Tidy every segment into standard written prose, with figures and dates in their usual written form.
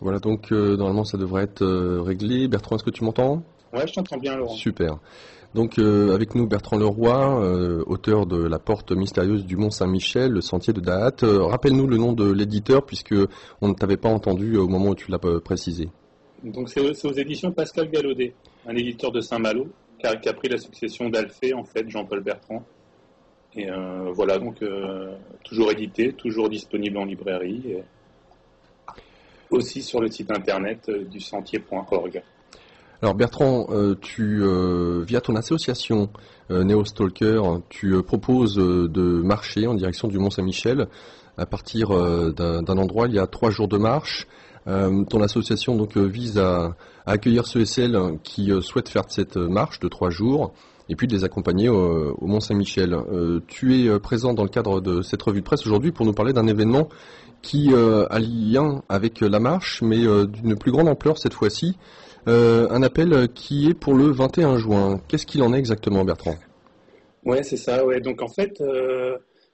Voilà, donc normalement ça devrait être réglé. Bertrand, est-ce que tu m'entends? Ouais, je t'entends bien, Laurent. Super. Donc avec nous Bertrand Leroy, auteur de La Porte Mystérieuse du Mont Saint-Michel, le sentier de Daatte. Rappelle-nous le nom de l'éditeur puisque on ne t'avait pas entendu au moment où tu l'as précisé. Donc, c'est aux éditions Pascal Gallaudet, un éditeur de Saint-Malo, qui a pris la succession d'Alphée, en fait, Jean-Paul Bertrand. Et voilà, donc toujours édité, toujours disponible en librairie, et aussi sur le site internet du sentier.org. Alors Bertrand, via ton association Néo-Stalker, tu proposes de marcher en direction du Mont Saint-Michel à partir d'un endroit. Il y a 3 jours de marche. Ton association donc vise à accueillir ceux et celles qui souhaitent faire cette marche de 3 jours et puis de les accompagner au Mont Saint-Michel. Tu es présent dans le cadre de cette revue de presse aujourd'hui pour nous parler d'un événement qui a lien avec la marche, mais d'une plus grande ampleur cette fois-ci. Un appel qui est pour le 21 juin. Qu'est-ce qu'il en est exactement, Bertrand? Ouais, c'est ça, ouais. Donc en fait,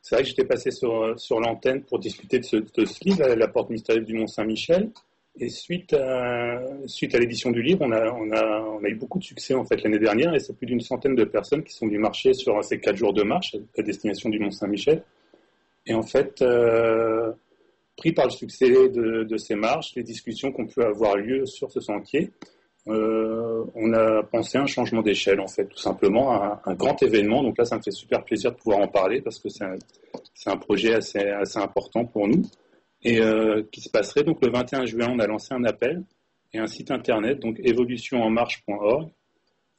c'est vrai que j'étais passé sur l'antenne pour discuter de ce livre, La Porte Mystérieuse du Mont Saint-Michel. Et suite à l'édition du livre, on a eu beaucoup de succès en fait l'année dernière, et c'est plus d'une centaine de personnes qui sont venues marcher sur ces 4 jours de marche à destination du Mont Saint-Michel. Et en fait, pris par le succès de ces marches, les discussions qui ont pu avoir lieu sur ce sentier, on a pensé à un changement d'échelle en fait, tout simplement, un grand événement. Donc là, ça me fait super plaisir de pouvoir en parler parce que c'est un projet assez important pour nous. Et qui se passerait donc le 21 juin, on a lancé un appel et un site internet, donc évolutionenmarche.org,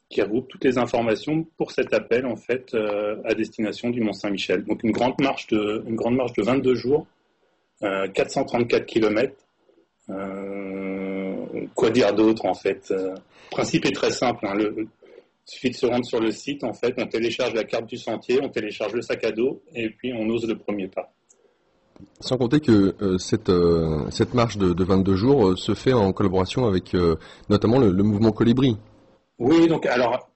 qui regroupe toutes les informations pour cet appel en fait à destination du Mont Saint-Michel. Donc une grande marche de 22 jours, 434 km. Quoi dire d'autre en fait? Le principe est très simple. Il suffit de se rendre sur le site. En fait, on télécharge la carte du sentier, on télécharge le sac à dos et puis on ose le premier pas. Sans compter que cette marche de 22 jours se fait en collaboration avec notamment le mouvement Colibri. Oui, donc alors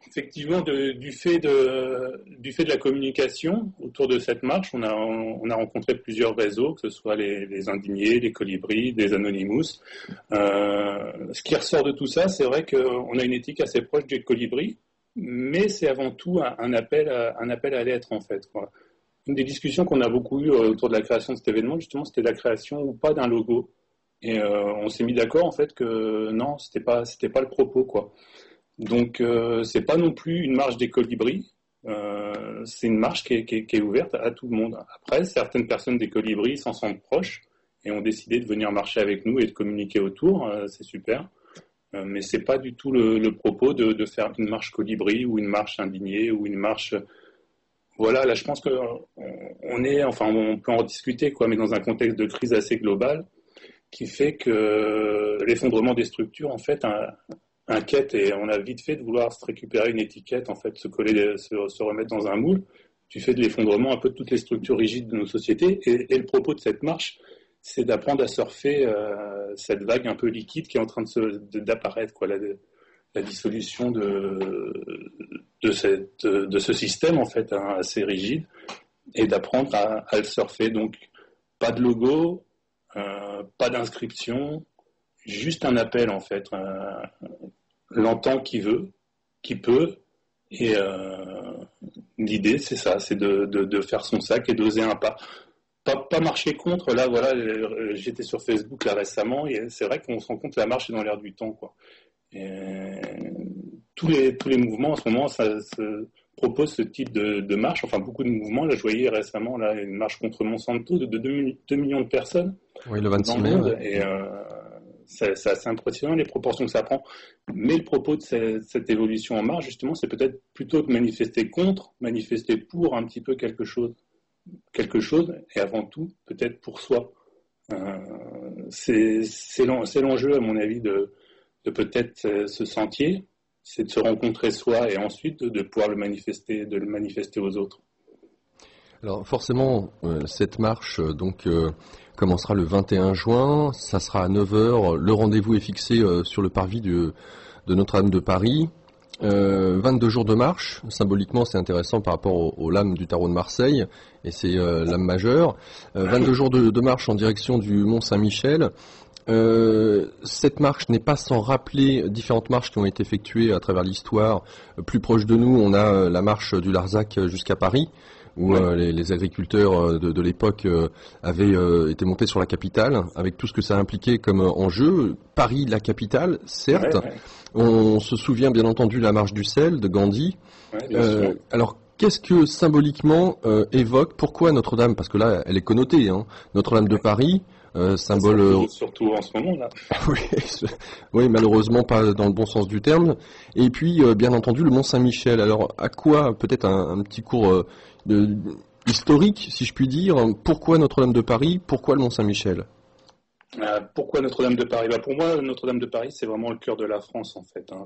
effectivement, du fait de la communication autour de cette marche, on a rencontré plusieurs réseaux, que ce soit les Indignés, les Colibris, les Anonymous. Ce qui ressort de tout ça, c'est vrai qu'on a une éthique assez proche des Colibris, mais c'est avant tout un appel à l'être en fait, quoi. Une des discussions qu'on a beaucoup eues autour de la création de cet événement, justement, c'était la création ou pas d'un logo. Et on s'est mis d'accord en fait que non, c'était pas le propos, quoi. Donc c'est pas non plus une marche des Colibris, c'est une marche qui est ouverte à tout le monde. Après, certaines personnes des Colibris s'en sentent proches et ont décidé de venir marcher avec nous et de communiquer autour, c'est super. Mais c'est pas du tout le propos de faire une marche Colibri ou une marche indignée ou une marche. Voilà, là je pense que on peut en discuter, quoi, mais dans un contexte de crise assez globale qui fait que l'effondrement des structures en fait inquiète, et on a vite fait de vouloir se récupérer une étiquette, en fait, se remettre dans un moule. Tu fais de l'effondrement un peu de toutes les structures rigides de nos sociétés, et le propos de cette marche, c'est d'apprendre à surfer cette vague un peu liquide qui est en train d'apparaître, quoi, la dissolution de ce système en fait, hein, assez rigide, et d'apprendre à le surfer. Donc pas de logo, pas d'inscription, juste un appel en fait. L'entend qui veut, qui peut, et l'idée c'est ça, c'est de faire son sac et d'oser un pas. Pas marcher contre. Là voilà, j'étais sur Facebook là récemment et c'est vrai qu'on se rend compte que la marche est dans l'air du temps, quoi. Et tous les mouvements en ce moment ça se propose ce type de marche, enfin beaucoup de mouvements. Là je voyais récemment là une marche contre Monsanto de 2 millions de personnes, oui, le 26 dans le mai, monde, ouais. et c'est assez impressionnant les proportions que ça prend. Mais le propos de cette évolution en marche, justement, c'est peut-être plutôt de manifester contre, manifester pour un petit peu quelque chose, et avant tout, peut-être pour soi. C'est l'enjeu, à mon avis, de peut-être ce sentier, c'est de se rencontrer soi et ensuite de pouvoir le manifester aux autres. Alors forcément, cette marche commencera le 21 juin, ça sera à 9 heures. Le rendez-vous est fixé sur le parvis de Notre-Dame de Paris. 22 jours de marche, symboliquement c'est intéressant par rapport aux lames du tarot de Marseille, et c'est l'âme majeure. 22 jours de marche en direction du Mont Saint-Michel. Cette marche n'est pas sans rappeler différentes marches qui ont été effectuées à travers l'histoire. Plus proche de nous, on a la marche du Larzac jusqu'à Paris, où les agriculteurs de l'époque avaient été montés sur la capitale, avec tout ce que ça impliquait comme enjeu. Paris, la capitale, certes. On se souvient bien entendu la marche du sel de Gandhi. Alors, qu'est-ce que symboliquement évoque, pourquoi Notre-Dame, parce que là, elle est connotée, hein, Notre-Dame de Paris, symbole... Surtout en ce moment, là. Oui, malheureusement pas dans le bon sens du terme. Et puis, bien entendu, le Mont-Saint-Michel. Alors, à quoi, peut-être un petit cours historique, si je puis dire, pourquoi Notre-Dame de Paris, pourquoi le Mont-Saint-Michel? Pourquoi Notre-Dame de Paris? Pour moi, Notre-Dame de Paris, c'est vraiment le cœur de la France, en fait. Hein.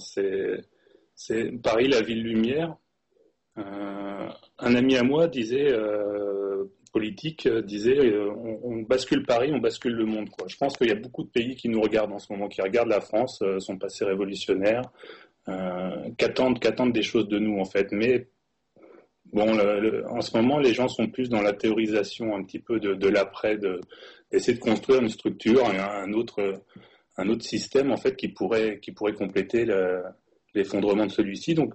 C'est Paris, la ville lumière. Un ami à moi disait... politique disait on bascule Paris, on bascule le monde, quoi. Je pense qu'il y a beaucoup de pays qui nous regardent en ce moment, qui regardent la France, son passé révolutionnaire, qu'attendent des choses de nous en fait. Mais bon, en ce moment, les gens sont plus dans la théorisation un petit peu de l'après, d'essayer de construire une structure, un autre système en fait qui pourrait compléter l'effondrement de celui-ci. Donc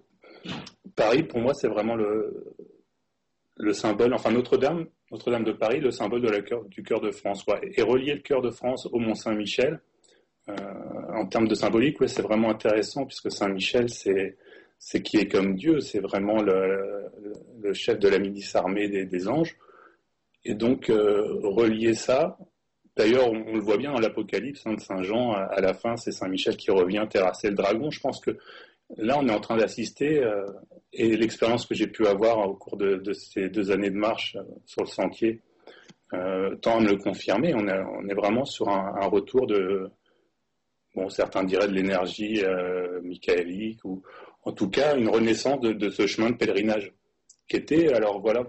Paris, pour moi, c'est vraiment le symbole, enfin Notre-Dame de Paris, le symbole du cœur de France, et relier le cœur de France au Mont-Saint-Michel, en termes de symbolique, c'est vraiment intéressant, puisque Saint-Michel, c'est qui est comme Dieu, c'est vraiment le chef de la milice armée des anges, et donc relier ça, d'ailleurs on le voit bien dans l'Apocalypse de Saint Jean, à la fin c'est Saint-Michel qui revient terrasser le dragon. Je pense que là, on est en train d'assister, et l'expérience que j'ai pu avoir au cours de ces 2 années de marche sur le sentier tend à me le confirmer. On est vraiment sur un retour de, bon, certains diraient de l'énergie michaélique, ou en tout cas une renaissance de ce chemin de pèlerinage qui était, alors voilà,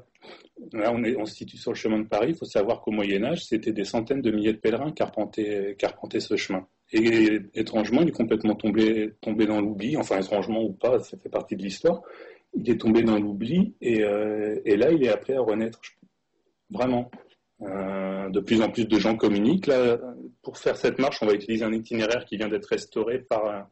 là on se situe sur le chemin de Paris. Il faut savoir qu'au Moyen-Âge, c'était des centaines de milliers de pèlerins qui arpentaient ce chemin. Et étrangement, il est complètement tombé dans l'oubli, enfin étrangement ou pas, ça fait partie de l'histoire. Il est tombé dans l'oubli, et là, il est appelé à renaître, vraiment. De plus en plus de gens communiquent. Là, pour faire cette marche, on va utiliser un itinéraire qui vient d'être restauré par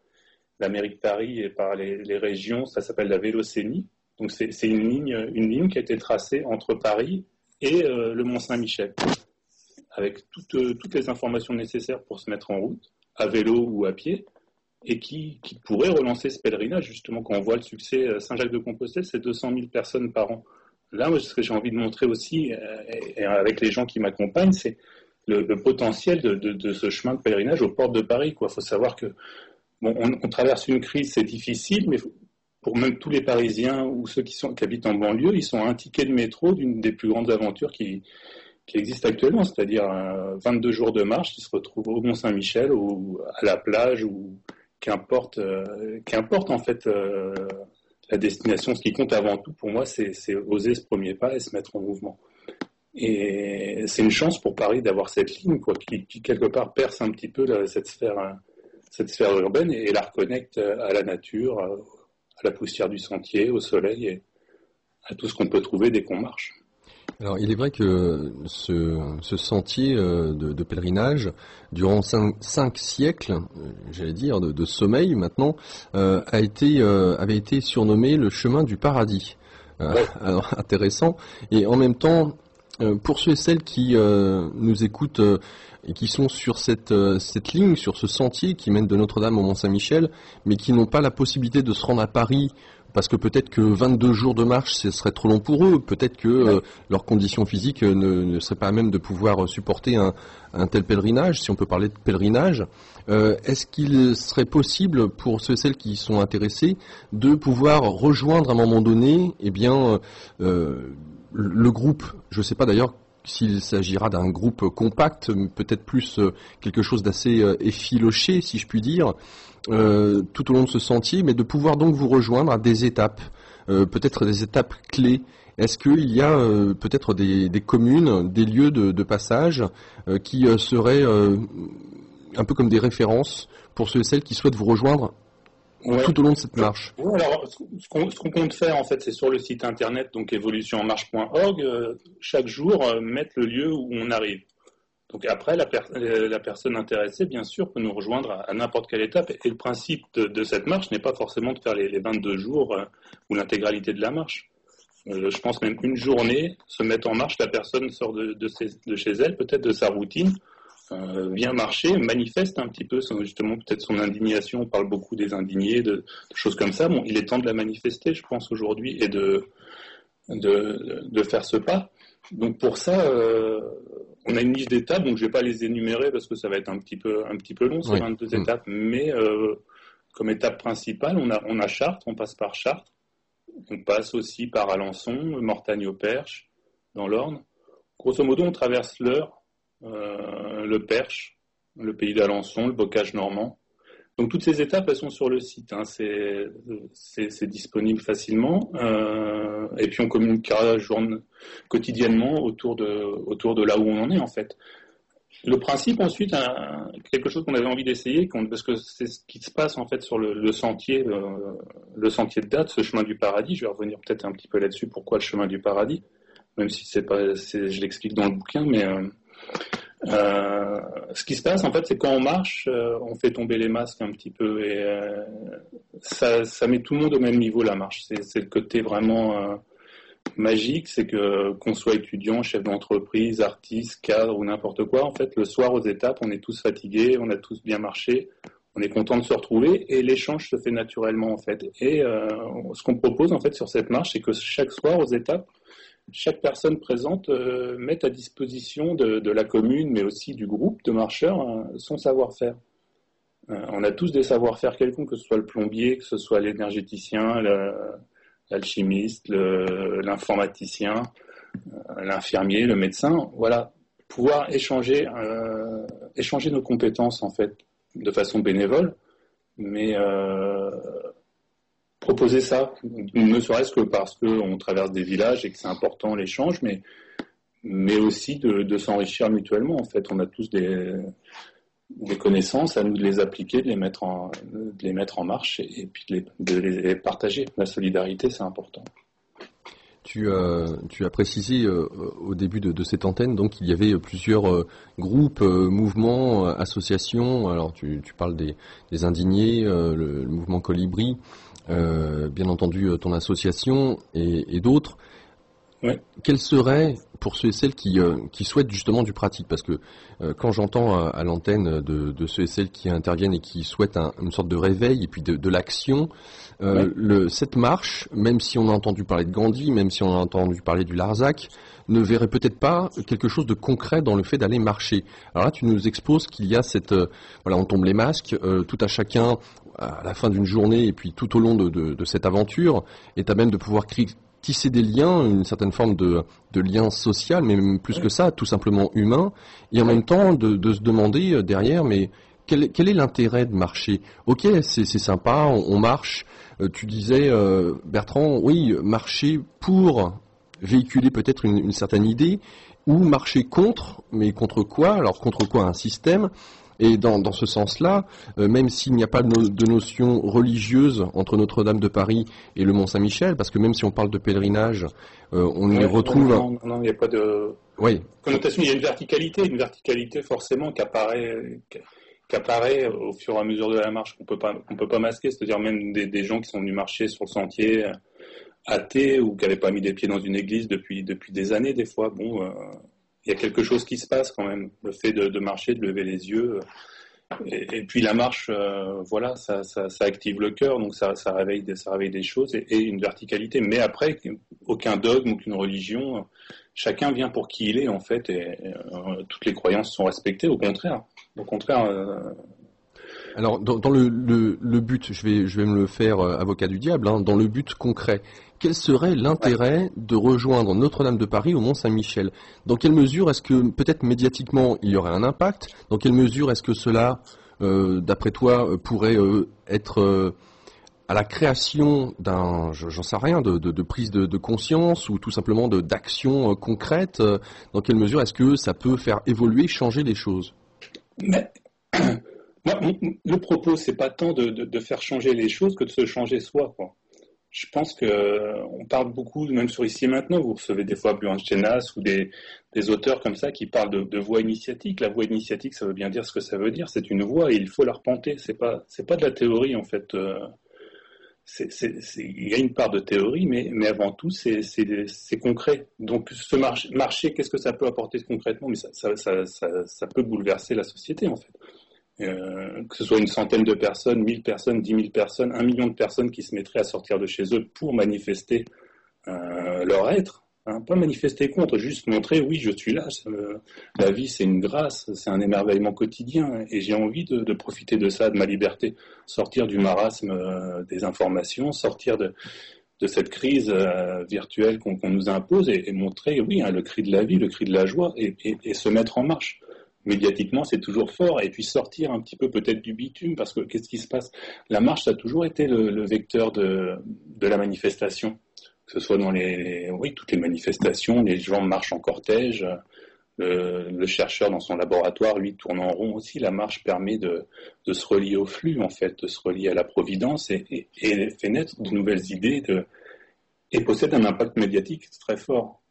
la mairie de Paris et par les régions. Ça s'appelle la Vélocénie. Donc c'est une ligne qui a été tracée entre Paris et le Mont-Saint-Michel, avec toutes les informations nécessaires pour se mettre en route, à vélo ou à pied, et qui pourrait relancer ce pèlerinage. Justement, quand on voit le succès, Saint-Jacques-de-Compostelle, c'est 200 000 personnes par an. Là, moi, ce que j'ai envie de montrer aussi, et avec les gens qui m'accompagnent, c'est le potentiel de ce chemin de pèlerinage aux portes de Paris. Il faut savoir que bon, on traverse une crise, c'est difficile, mais pour même tous les Parisiens ou ceux qui habitent en banlieue, ils sont à un ticket de métro d'une des plus grandes aventures qui existe actuellement, c'est-à-dire 22 jours de marche qui se retrouvent au Mont-Saint-Michel ou à la plage, ou qu'importe en fait la destination. Ce qui compte avant tout pour moi, c'est oser ce premier pas et se mettre en mouvement. Et c'est une chance pour Paris d'avoir cette ligne, qui quelque part perce un petit peu cette sphère urbaine et la reconnecte à la nature, à la poussière du sentier, au soleil et à tout ce qu'on peut trouver dès qu'on marche. Alors, il est vrai que ce sentier de pèlerinage, durant 5 siècles, j'allais dire, de sommeil maintenant, avait été surnommé le chemin du paradis. Alors, intéressant. Et en même temps, pour ceux et celles qui nous écoutent et qui sont sur cette ligne, sur ce sentier qui mène de Notre-Dame au Mont-Saint-Michel, mais qui n'ont pas la possibilité de se rendre à Paris, parce que peut-être que 22 jours de marche, ce serait trop long pour eux. Peut-être que leurs conditions physiques ne seraient pas à même de pouvoir supporter un tel pèlerinage, si on peut parler de pèlerinage. Est-ce qu'il serait possible pour ceux et celles qui sont intéressés de pouvoir rejoindre à un moment donné, le groupe? Je ne sais pas d'ailleurs s'il s'agira d'un groupe compact, peut-être plus quelque chose d'assez effiloché, si je puis dire, tout au long de ce sentier, mais de pouvoir donc vous rejoindre à des étapes, peut-être des étapes clés. Est-ce qu'il y a peut-être des communes, des lieux de passage qui seraient un peu comme des références pour ceux et celles qui souhaitent vous rejoindre tout au long de cette marche? Alors, ce qu'on compte faire, en fait, c'est sur le site internet, donc évolutionenmarche.org, chaque jour, mettre le lieu où on arrive. Donc après, la personne intéressée, bien sûr, peut nous rejoindre à n'importe quelle étape. Et le principe de cette marche n'est pas forcément de faire les 22 jours ou l'intégralité de la marche. Je pense même une journée, se mettre en marche, la personne sort de chez elle, peut-être de sa routine, vient marcher, manifeste un petit peu justement peut-être son indignation. On parle beaucoup des indignés, de choses comme ça. Bon, il est temps de la manifester, je pense, aujourd'hui, et de faire ce pas. Donc pour ça, on a une liste d'étapes, donc je ne vais pas les énumérer parce que ça va être un petit peu long, ces 22 étapes, mais comme étape principale, on a Chartres, on passe par Chartres, on passe aussi par Alençon, Mortagne-au-Perche, dans l'Orne. Grosso modo, on traverse l'Eure, le Perche, le pays d'Alençon, le Bocage normand. Donc toutes ces étapes, elles sont sur le site, hein. C'est disponible facilement. Et puis on communiquera quotidiennement autour de là où on en est en fait. Le principe ensuite, quelque chose qu'on avait envie d'essayer, parce que c'est ce qui se passe en fait sur le sentier de date, ce chemin du paradis. Je vais revenir peut-être un petit peu là-dessus, pourquoi le chemin du paradis, même si je l'explique dans le bouquin, mais ce qui se passe en fait, c'est quand on marche, on fait tomber les masques un petit peu et ça met tout le monde au même niveau la marche. C'est le côté vraiment magique, c'est que qu'on soit étudiant, chef d'entreprise, artiste, cadre ou n'importe quoi, en fait, le soir aux étapes, on est tous fatigués, on a tous bien marché, on est content de se retrouver et l'échange se fait naturellement en fait. Et ce qu'on propose en fait sur cette marche, c'est que chaque soir aux étapes, chaque personne présente met à disposition de la commune, mais aussi du groupe de marcheurs, son savoir-faire. On a tous des savoir-faire quelconques, que ce soit le plombier, que ce soit l'énergéticien, l'alchimiste, l'informaticien, l'infirmier, le médecin. Voilà, pouvoir échanger nos compétences en fait de façon bénévole, mais proposer ça, ne serait-ce que parce qu'on traverse des villages et que c'est important l'échange, mais aussi de s'enrichir mutuellement. En fait, on a tous des connaissances, à nous de les appliquer, de les mettre en marche et puis de les partager. La solidarité, c'est important. Tu as précisé au début de cette antenne donc qu'il y avait plusieurs groupes, mouvements, associations. Alors tu parles des indignés, le mouvement Colibri, bien entendu ton association et d'autres. Ouais. Quels seraient, pour ceux et celles qui souhaitent justement du pratique, parce que quand j'entends à l'antenne de ceux et celles qui interviennent et qui souhaitent une sorte de réveil et puis de l'action, cette marche, même si on a entendu parler de Gandhi, même si on a entendu parler du Larzac, ne verrait peut-être pas quelque chose de concret dans le fait d'aller marcher. Alors là, tu nous exposes qu'il y a on tombe les masques, tout à chacun à la fin d'une journée et puis tout au long de cette aventure, est à même de pouvoir tisser des liens, une certaine forme de lien social, mais même plus que ça, tout simplement humain, et en même temps de se demander derrière, mais quel est l'intérêt de marcher? Ok, c'est sympa, on marche. Tu disais, Bertrand, oui, marcher pour véhiculer peut-être une certaine idée, ou marcher contre, mais contre quoi? Alors contre quoi? Un système. Et dans ce sens-là, même s'il n'y a pas de notion religieuse entre Notre-Dame de Paris et le Mont-Saint-Michel, parce que même si on parle de pèlerinage, on y retrouve... Non, il n'y a pas de connotation, il y a une verticalité forcément qui apparaît au fur et à mesure de la marche, qu'on peut pas masquer, c'est-à-dire même des gens qui sont venus marcher sur le sentier athées ou qui n'avaient pas mis des pieds dans une église depuis des années des fois, il y a quelque chose qui se passe quand même, le fait de marcher, de lever les yeux, et puis la marche, ça active le cœur, donc ça réveille des choses et une verticalité. Mais après, aucun dogme, aucune religion, chacun vient pour qui il est en fait, et toutes les croyances sont respectées. Au contraire. Alors dans le but, je vais me le faire avocat du diable, hein, dans le but concret. Quel serait l'intérêt de rejoindre Notre-Dame de Paris au Mont-Saint-Michel? Dans quelle mesure est-ce que, peut-être médiatiquement, il y aurait un impact? Dans quelle mesure est-ce que cela, d'après toi, pourrait être à la création j'en sais rien, de prise de conscience ou tout simplement d'action concrète? Dans quelle mesure est-ce que ça peut faire évoluer, changer les choses? Mais, moi, le propos, c'est pas tant de faire changer les choses que de se changer soi, quoi. Je pense que on parle beaucoup, même sur Ici et Maintenant, vous recevez des fois Blanche Genas ou des auteurs comme ça qui parlent de voix initiatique. La voix initiatique, ça veut bien dire ce que ça veut dire. C'est une voix et il faut l'arpenter. C'est pas de la théorie en fait. Il y a une part de théorie, mais avant tout, c'est concret. Donc, ce marché, qu'est-ce que ça peut apporter concrètement? Mais ça peut bouleverser la société, en fait. Que ce soit une centaine de personnes, 1000 personnes, 10 000 personnes, 1 million de personnes qui se mettraient à sortir de chez eux pour manifester leur être. Hein, pas manifester contre, juste montrer, oui, je suis là, la vie c'est une grâce, c'est un émerveillement quotidien, et j'ai envie de profiter de ça, de ma liberté, sortir du marasme des informations, sortir de cette crise virtuelle qu'on nous impose, et montrer, oui, hein, le cri de la vie, le cri de la joie, et se mettre en marche. Médiatiquement, c'est toujours fort, et puis sortir un petit peu peut-être du bitume, parce que qu'est-ce qui se passe? La marche, ça a toujours été le vecteur de la manifestation. Que ce soit dans toutes les manifestations, les gens marchent en cortège, le chercheur dans son laboratoire, lui, tourne en rond aussi. La marche permet de se relier au flux, en fait, de se relier à la providence et fait naître de nouvelles idées et possède un impact médiatique très fort.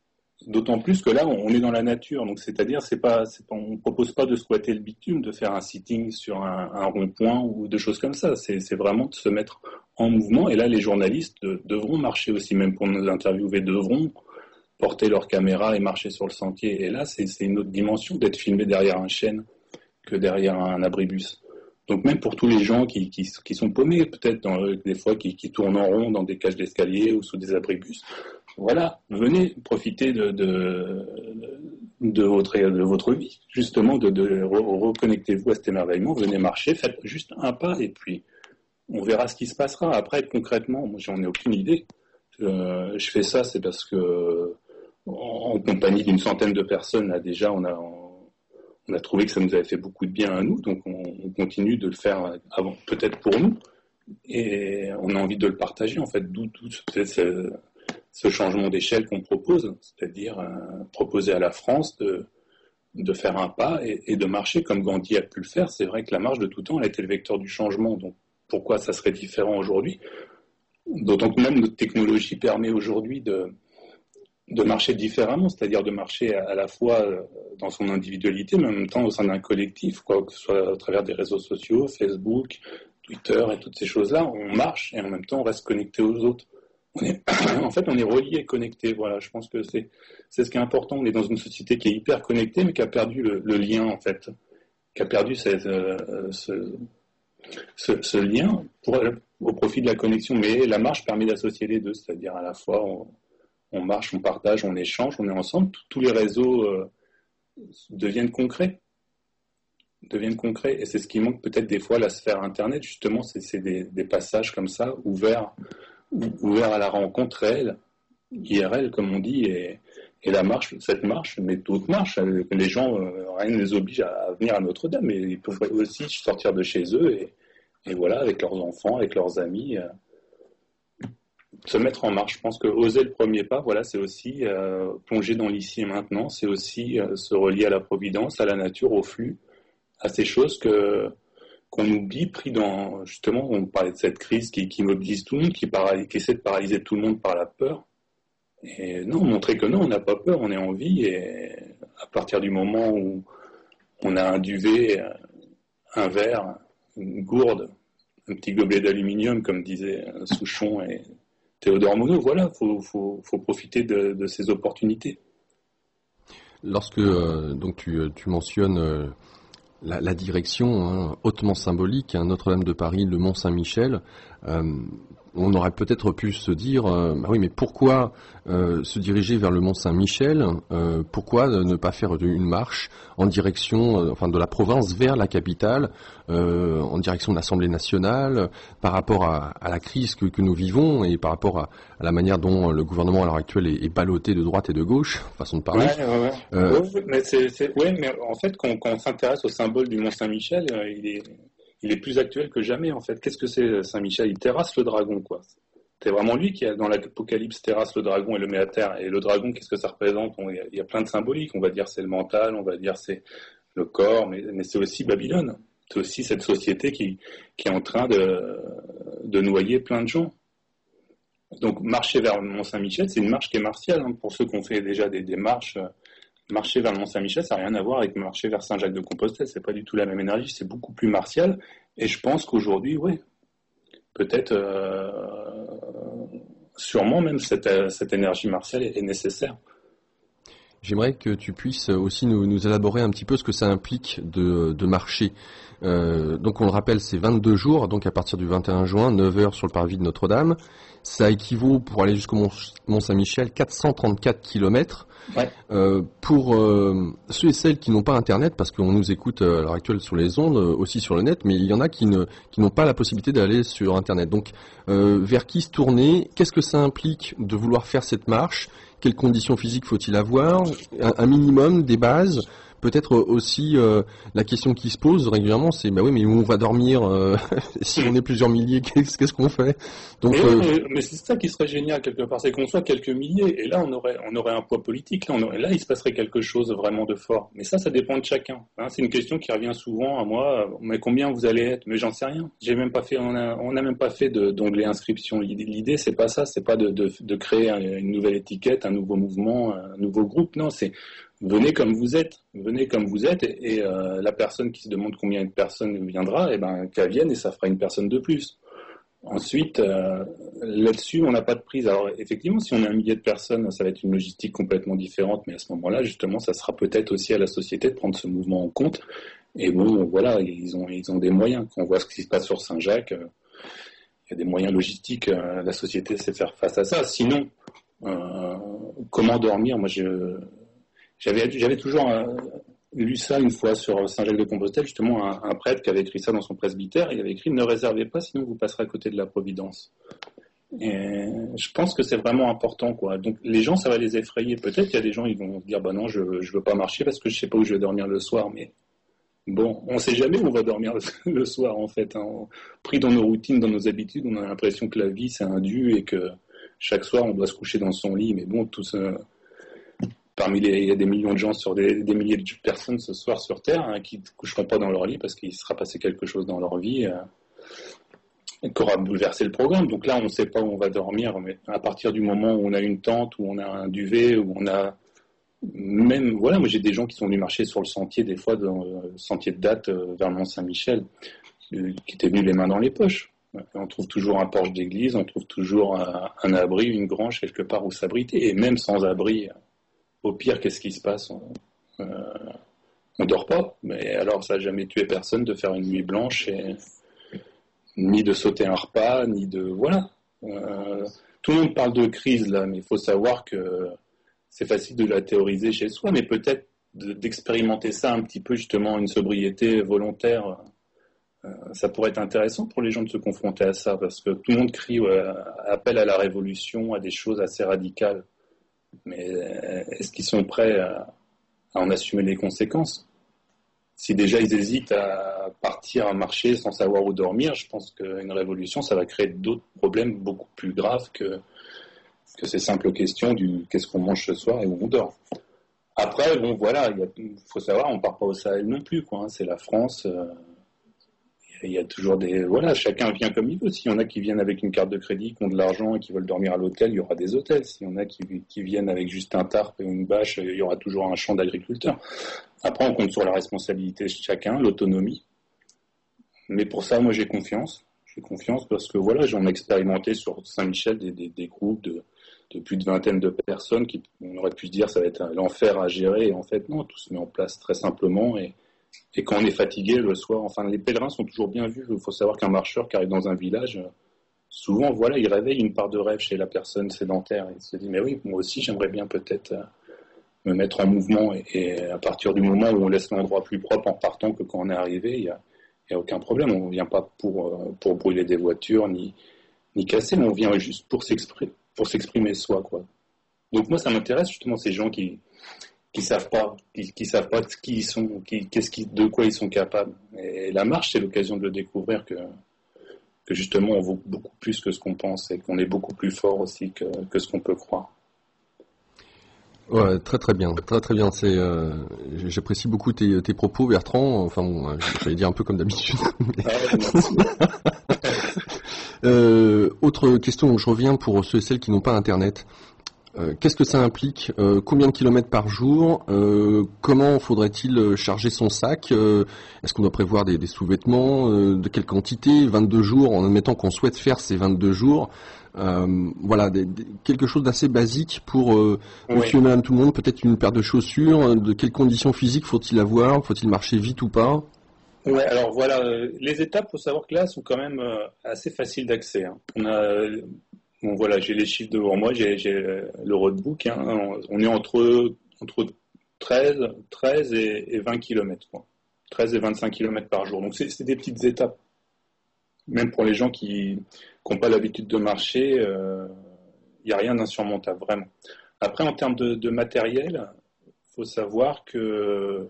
D'autant plus que là, on est dans la nature, donc c'est-à-dire, on ne propose pas de squatter le bitume, de faire un sitting sur un rond-point ou de choses comme ça. C'est vraiment de se mettre en mouvement. Et là, les journalistes devront marcher aussi, même pour nous interviewer, devront porter leur caméra et marcher sur le sentier. Et là, c'est une autre dimension d'être filmé derrière un chêne que derrière un abribus. Donc même pour tous les gens qui sont paumés, peut-être des fois qui tournent en rond dans des cages d'escalier ou sous des abribus, voilà, venez profiter de votre vie, justement, reconnectez-vous à cet émerveillement, venez marcher, faites juste un pas et puis on verra ce qui se passera. Après, concrètement, moi j'en ai aucune idée. Je fais ça, c'est parce que en compagnie d'une centaine de personnes, là déjà, on a trouvé que ça nous avait fait beaucoup de bien à nous, donc on continue de le faire avant, peut-être pour nous, et on a envie de le partager, en fait, d'où peut-être ce changement d'échelle qu'on propose, c'est-à-dire proposer à la France de faire un pas et de marcher comme Gandhi a pu le faire. C'est vrai que la marche de tout temps, elle a été le vecteur du changement, donc pourquoi ça serait différent aujourd'hui? D'autant que même notre technologie permet aujourd'hui de marcher différemment, c'est-à-dire de marcher à la fois dans son individualité, mais en même temps au sein d'un collectif, quoi, que ce soit à travers des réseaux sociaux, Facebook, Twitter et toutes ces choses-là. On marche et en même temps on reste connecté aux autres. En fait, on est relié et connecté. Voilà, je pense que c'est ce qui est important. On est dans une société qui est hyper connectée, mais qui a perdu le lien, en fait, qui a perdu ce lien au profit de la connexion. Mais la marche permet d'associer les deux, c'est-à-dire à la fois on marche, on partage, on échange, on est ensemble. Tous les réseaux deviennent concrets. Et c'est ce qui manque peut-être des fois à la sphère Internet. Justement, c'est des passages comme ça, ouverts à la rencontre réelle, IRL comme on dit, et la marche, cette marche, mais d'autres marches, les gens, rien ne les oblige à venir à Notre-Dame, mais ils peuvent aussi sortir de chez eux et voilà, avec leurs enfants, avec leurs amis, se mettre en marche. Je pense que oser le premier pas, voilà, c'est aussi plonger dans l'ici et maintenant, c'est aussi se relier à la providence, à la nature, au flux, à ces choses qu'on oublie, pris dans, justement, on parlait de cette crise qui mobilise tout le monde, qui essaie de paralyser tout le monde par la peur. Et non, montrer que non, on n'a pas peur, on est en vie, et à partir du moment où on a un duvet, un verre, une gourde, un petit gobelet d'aluminium, comme disaient Souchon et Théodore Monod, voilà, faut profiter de ces opportunités. Lorsque donc tu mentionnes la direction hautement symbolique, Notre-Dame de Paris, le Mont-Saint-Michel, on aurait peut-être pu se dire, bah oui, mais pourquoi se diriger vers le Mont-Saint-Michel? Pourquoi ne pas faire une marche en direction, de la province vers la capitale, en direction de l'Assemblée nationale, par rapport à la crise que nous vivons et par rapport à la manière dont le gouvernement à l'heure actuelle est ballotté de droite et de gauche, façon de parler. Mais en fait, quand on s'intéresse au symbole du Mont-Saint-Michel, il est plus actuel que jamais, en fait. Qu'est-ce que c'est, Saint-Michel? Il terrasse le dragon, quoi. C'est vraiment lui qui, dans l'Apocalypse, terrasse le dragon et le met à terre. Et le dragon, qu'est-ce que ça représente? Il y a plein de symboliques. On va dire c'est le mental, on va dire c'est le corps, mais c'est aussi Babylone. C'est aussi cette société qui est en train de noyer plein de gens. Donc marcher vers le Mont-Saint-Michel, c'est une marche qui est martiale. Hein. Pour ceux qui ont fait déjà des marches, marcher vers le Mont-Saint-Michel, ça n'a rien à voir avec marcher vers Saint-Jacques-de-Compostelle. C'est pas du tout la même énergie, c'est beaucoup plus martial. Et je pense qu'aujourd'hui, oui, peut-être, sûrement même cette énergie martiale est nécessaire. J'aimerais que tu puisses aussi nous élaborer un petit peu ce que ça implique de marcher. Donc on le rappelle, c'est 22 jours, donc à partir du 21 juin, 9 heures sur le parvis de Notre-Dame. Ça équivaut, pour aller jusqu'au Mont-Saint-Michel, 434 kilomètres. Ouais. Pour ceux et celles qui n'ont pas Internet, parce qu'on nous écoute à l'heure actuelle sur les ondes, aussi sur le net, mais il y en a qui n'ont pas la possibilité d'aller sur Internet. Donc vers qui se tourner? Qu'est-ce que ça implique de vouloir faire cette marche? Quelles conditions physiques faut-il avoir? Un minimum, des bases. Peut-être aussi la question qui se pose régulièrement, c'est bah oui, mais où on va dormir si on est plusieurs milliers, qu'est-ce qu'on fait? Donc mais c'est ça qui serait génial quelque part, c'est qu'on soit quelques milliers, et là on aurait un poids politique, là il se passerait quelque chose vraiment de fort. Mais ça dépend de chacun. Hein. C'est une question qui revient souvent à moi. Mais combien vous allez être? Mais j'en sais rien. J'ai même pas fait, on a même pas fait d'onglet inscription. L'idée c'est pas ça, c'est pas de créer une nouvelle étiquette, un nouveau mouvement, un nouveau groupe. Non, c'est venez comme vous êtes, et la personne qui se demande combien de personnes viendra, qu'elle vienne et ça fera une personne de plus. Ensuite, là-dessus, on n'a pas de prise. Alors effectivement, si on a un millier de personnes, ça va être une logistique complètement différente, mais à ce moment-là, justement, ça sera peut-être aussi à la société de prendre ce mouvement en compte. Et bon, voilà, ils ont des moyens. Quand on voit ce qui se passe sur Saint-Jacques, il y a des moyens logistiques. La société sait faire face à ça. Sinon, comment dormir? Moi, j'avais toujours lu ça une fois sur Saint-Jacques-de-Compostelle, justement un prêtre qui avait écrit ça dans son presbytère. Il avait écrit « Ne réservez pas, sinon vous passerez à côté de la providence ». Et je pense que c'est vraiment important, quoi. Donc les gens, ça va les effrayer. Peut-être qu'il y a des gens, ils vont se dire « Bah non, je veux pas marcher parce que je sais pas où je vais dormir le soir ». Mais bon, on sait jamais où on va dormir le soir, en fait. Hein. Pris dans nos routines, dans nos habitudes, on a l'impression que la vie, c'est un dû et que chaque soir, on doit se coucher dans son lit. Mais bon, tout ça... il y a des millions de gens, des milliers de personnes ce soir sur Terre hein, qui ne coucheront pas dans leur lit parce qu'il sera passé quelque chose dans leur vie qui aura bouleversé le programme. Donc là, on ne sait pas où on va dormir, mais à partir du moment où on a une tente, où on a un duvet, où on a même... Voilà, moi j'ai des gens qui sont venus marcher sur le sentier, des fois, dans le sentier de date vers le Mont-Saint-Michel, qui étaient venus les mains dans les poches. On trouve toujours un porche d'église, on trouve toujours un abri, une grange quelque part où s'abriter, et même sans abri... Au pire, qu'est-ce qui se passe? On dort pas, mais alors ça n'a jamais tué personne de faire une nuit blanche, ni de sauter un repas, ni de... Voilà. Tout le monde parle de crise, là, mais il faut savoir que c'est facile de la théoriser chez soi, mais peut-être d'expérimenter ça un petit peu, justement, une sobriété volontaire. Ça pourrait être intéressant pour les gens de se confronter à ça, parce que tout le monde crie, appelle à la révolution, à des choses assez radicales. Mais est-ce qu'ils sont prêts à en assumer les conséquences? Si déjà ils hésitent à partir, à marcher sans savoir où dormir, je pense qu'une révolution, ça va créer d'autres problèmes beaucoup plus graves que ces simples questions du qu'est-ce qu'on mange ce soir et où on dort. Après, bon voilà, il faut savoir, on part pas au Sahel non plus, quoi. Hein, c'est la France. Il y a toujours des... Voilà, chacun vient comme il veut. S'il y en a qui viennent avec une carte de crédit, qui ont de l'argent et qui veulent dormir à l'hôtel, il y aura des hôtels. S'il y en a qui viennent avec juste un tarp et une bâche, il y aura toujours un champ d'agriculteurs. Après, on compte sur la responsabilité de chacun, l'autonomie. Mais pour ça, moi, j'ai confiance. J'ai confiance parce que, voilà, j'en ai expérimenté sur Saint-Michel des groupes de plus de vingtaine de personnes qui, on aurait pu se dire, ça va être l'enfer à gérer. Et en fait, non, tout se met en place très simplement et quand on est fatigué le soir, enfin les pèlerins sont toujours bien vus. Il faut savoir qu'un marcheur qui arrive dans un village, souvent voilà, il réveille une part de rêve chez la personne sédentaire. Il se dit mais oui, moi aussi j'aimerais bien peut-être me mettre en mouvement. Et à partir du moment où on laisse l'endroit plus propre en partant que quand on est arrivé, il y a aucun problème. On ne vient pas pour brûler des voitures ni casser, mais on vient juste pour s'exprimer soi, quoi. Donc moi ça m'intéresse justement ces gens qui savent pas de qui ils sont, de quoi ils sont capables. Et la marche, c'est l'occasion de le découvrir que justement on vaut beaucoup plus que ce qu'on pense et qu'on est beaucoup plus fort aussi que ce qu'on peut croire. Ouais, très très bien, très très bien. J'apprécie beaucoup tes propos, Bertrand. Enfin bon, j'allais dire un peu comme d'habitude. Mais... Ah ouais, merci. Autre question, donc je reviens pour ceux et celles qui n'ont pas Internet. Qu'est-ce que ça implique? Combien de kilomètres par jour? Comment faudrait-il charger son sac? Est-ce qu'on doit prévoir des sous-vêtements? De quelle quantité? 22 jours, en admettant qu'on souhaite faire ces 22 jours. Voilà, quelque chose d'assez basique pour monsieur et madame tout le monde. Peut-être une paire de chaussures. De quelles conditions physiques faut-il avoir? Faut-il marcher vite ou pas? Ouais, alors voilà, les étapes, faut savoir que là, sont quand même assez faciles d'accès. Hein. Bon voilà, j'ai les chiffres devant moi, j'ai le roadbook. Hein. On est entre 13 et 20 km, quoi. 13 et 25 km par jour. Donc c'est des petites étapes. Même pour les gens qui n'ont pas l'habitude de marcher, il n'y a rien d'insurmontable, vraiment. Après, en termes de matériel, il faut savoir que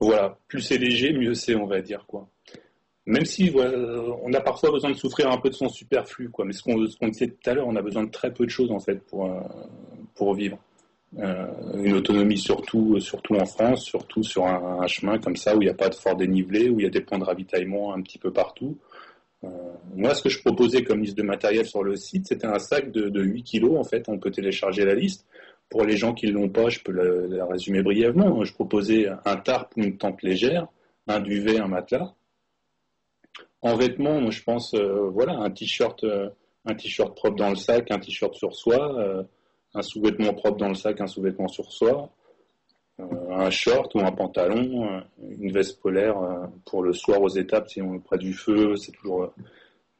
voilà, plus c'est léger, mieux c'est, on va dire, quoi. Même si voilà, on a parfois besoin de souffrir un peu de son superflu, quoi. Mais ce qu'on disait tout à l'heure, on a besoin de très peu de choses en fait pour vivre. Une autonomie surtout en France, surtout sur un chemin comme ça où il n'y a pas de fort dénivelé, où il y a des points de ravitaillement un petit peu partout. Moi, ce que je proposais comme liste de matériel sur le site, c'était un sac de 8 kilos en fait. On peut télécharger la liste. Pour les gens qui ne l'ont pas, je peux la résumer brièvement. Je proposais un tarp ou une tente légère, un duvet, un matelas. En vêtements, moi, je pense, voilà, un t-shirt propre dans le sac, un t-shirt sur soi, un sous-vêtement propre dans le sac, un sous-vêtement sur soi, un short ou un pantalon, une veste polaire pour le soir aux étapes, si on est près du feu, c'est toujours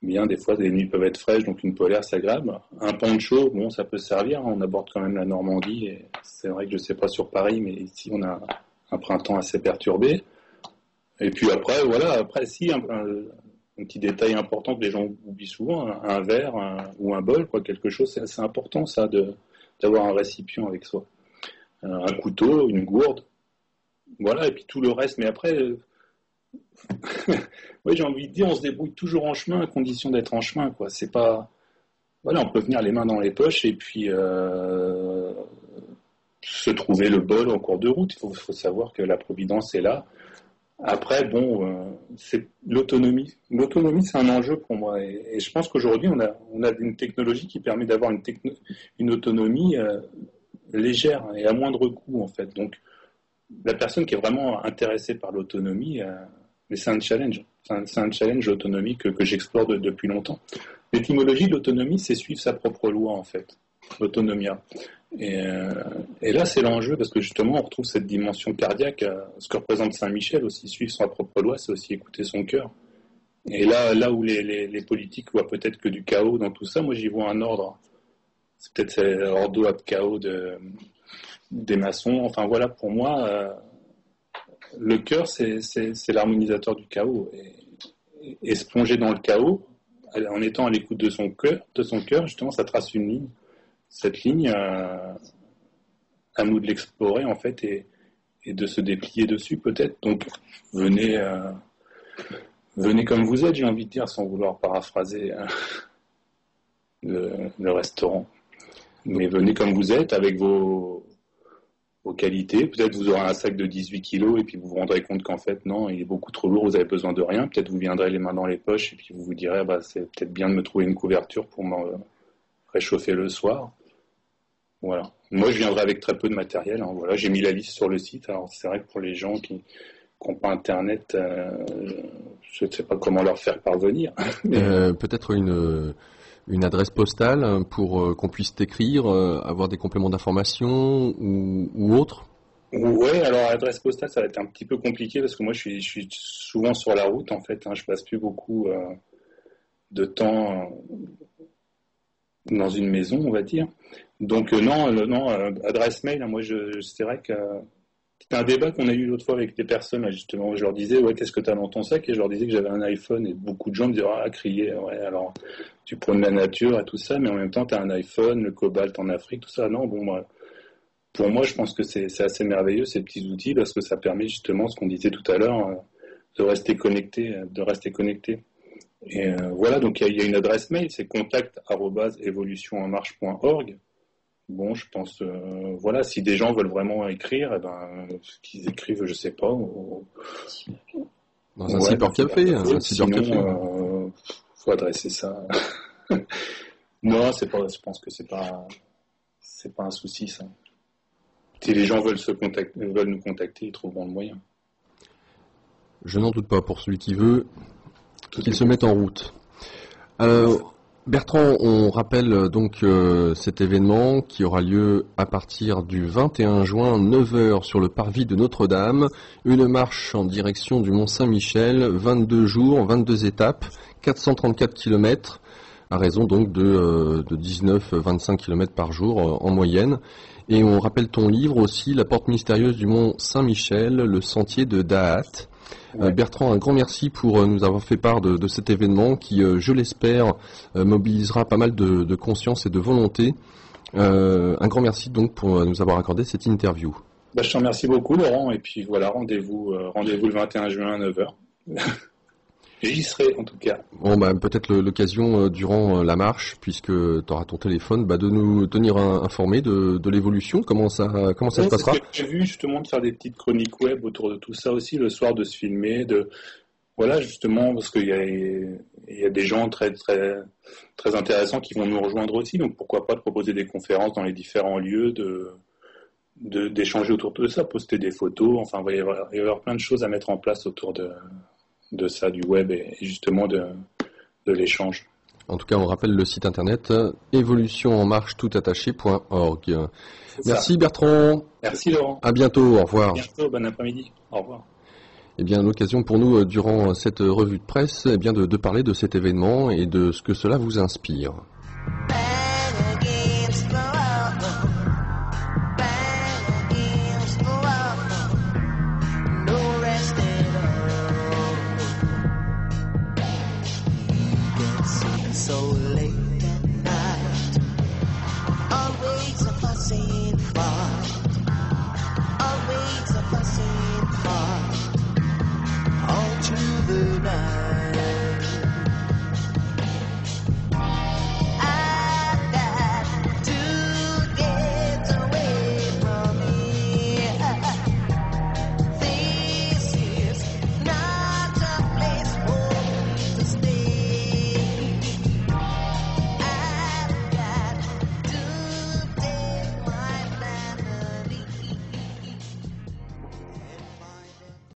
bien. Des fois, les nuits peuvent être fraîches, donc une polaire, c'est agréable. Un poncho, bon, ça peut servir. Hein, on aborde quand même la Normandie, et c'est vrai que je ne sais pas sur Paris, mais ici, on a un printemps assez perturbé. Et puis après, voilà, après, si, un petit détail important que les gens oublient souvent, un verre ou un bol, quoi, quelque chose, c'est important ça d'avoir un récipient avec soi. Un couteau, une gourde, voilà, et puis tout le reste. Mais après, oui, j'ai envie de dire, on se débrouille toujours en chemin, à condition d'être en chemin, quoi. C'est pas, voilà, on peut venir les mains dans les poches et puis se trouver le bol en cours de route. Il faut savoir que la providence est là. Après, bon, c'est l'autonomie. L'autonomie, c'est un enjeu pour moi. Et je pense qu'aujourd'hui, on a une technologie qui permet d'avoir une autonomie légère et à moindre coût, en fait. Donc, la personne qui est vraiment intéressée par l'autonomie, mais c'est un challenge. C'est un challenge l'autonomie que j'explore depuis longtemps. L'étymologie de l'autonomie, c'est suivre sa propre loi, en fait. L'autonomia. Et là, c'est l'enjeu, parce que justement, on retrouve cette dimension cardiaque, ce que représente Saint-Michel aussi, suivre sa propre loi, c'est aussi écouter son cœur. Et là où les politiques voient peut-être que du chaos dans tout ça, moi j'y vois un ordre. C'est peut-être l'ordo ab chaos des maçons. Enfin voilà, pour moi, le cœur, c'est l'harmonisateur du chaos. Et se plonger dans le chaos, en étant à l'écoute de son cœur, justement, ça trace une ligne. Cette ligne, à nous de l'explorer en fait et de se déplier dessus peut-être. Donc venez comme vous êtes, j'ai envie de dire, sans vouloir paraphraser le restaurant. Mais venez comme vous êtes avec vos qualités. Peut-être vous aurez un sac de 18 kilos et puis vous vous rendrez compte qu'en fait non, il est beaucoup trop lourd, vous avez besoin de rien. Peut-être vous viendrez les mains dans les poches et puis vous vous direz c'est peut-être bien de me trouver une couverture pour me réchauffer le soir. Voilà. Moi, je viendrai avec très peu de matériel. Hein. Voilà, j'ai mis la liste sur le site. Alors, c'est vrai que pour les gens qui n'ont pas Internet, je ne sais pas comment leur faire parvenir. Peut-être une adresse postale pour qu'on puisse t'écrire, avoir des compléments d'information ou autre. Oui, alors l'adresse postale, ça va être un petit peu compliqué parce que moi, je suis souvent sur la route en fait. Hein. Je passe plus beaucoup de temps dans une maison, on va dire. Donc non, adresse mail, hein, moi c'est vrai que c'était un débat qu'on a eu l'autre fois avec des personnes, là, justement, où je leur disais, ouais, qu'est-ce que tu as dans ton sac? Et je leur disais que j'avais un iPhone, et beaucoup de gens me disaient, crier, ouais, alors tu prônes la nature et tout ça, mais en même temps, tu as un iPhone, le cobalt en Afrique, tout ça. Non, bon, pour moi, je pense que c'est assez merveilleux, ces petits outils, parce que ça permet justement, ce qu'on disait tout à l'heure, de rester connecté. Et voilà, donc il y a une adresse mail, c'est contact@evolutionenmarche.org. Bon, je pense, voilà, si des gens veulent vraiment écrire, qu'ils écrivent, je sais pas. Dans un cybercafé, faut adresser ça. Non, c'est pas. Je pense que c'est pas un souci ça. Si les gens veulent nous contacter, ils trouveront le moyen. Je n'en doute pas, pour celui qui veut, qu'il se mette en route. Bertrand, on rappelle donc cet événement qui aura lieu à partir du 21 juin, 9 h sur le parvis de Notre-Dame. Une marche en direction du Mont Saint-Michel, 22 jours, 22 étapes, 434 km, à raison donc de 19-25 km par jour en moyenne. Et on rappelle ton livre aussi, La porte mystérieuse du Mont Saint-Michel, le sentier de Daath. Ouais. Bertrand, un grand merci pour nous avoir fait part de cet événement qui, je l'espère, mobilisera pas mal de conscience et de volonté. Un grand merci donc pour nous avoir accordé cette interview. Je te remercie beaucoup Laurent, et puis voilà, rendez-vous le 21 juin à 9 h. J'y serai en tout cas. Bon, peut-être l'occasion durant la marche, puisque tu auras ton téléphone, de nous tenir informés de l'évolution, comment ça se passera. J'ai vu justement de faire des petites chroniques web autour de tout ça aussi, le soir de se filmer, voilà justement, parce qu'il y a des gens très, très, très intéressants qui vont nous rejoindre aussi, donc pourquoi pas de proposer des conférences dans les différents lieux, d'échanger autour de ça, poster des photos, enfin il va y avoir plein de choses à mettre en place autour de ça, du web et justement de l'échange. En tout cas, on rappelle le site internet évolutionenmarche.org. Merci Bertrand. Merci Laurent. À bientôt, au revoir. À bientôt, bon après-midi. Au revoir. Eh bien, l'occasion pour nous, durant cette revue de presse, de parler de cet événement et de ce que cela vous inspire.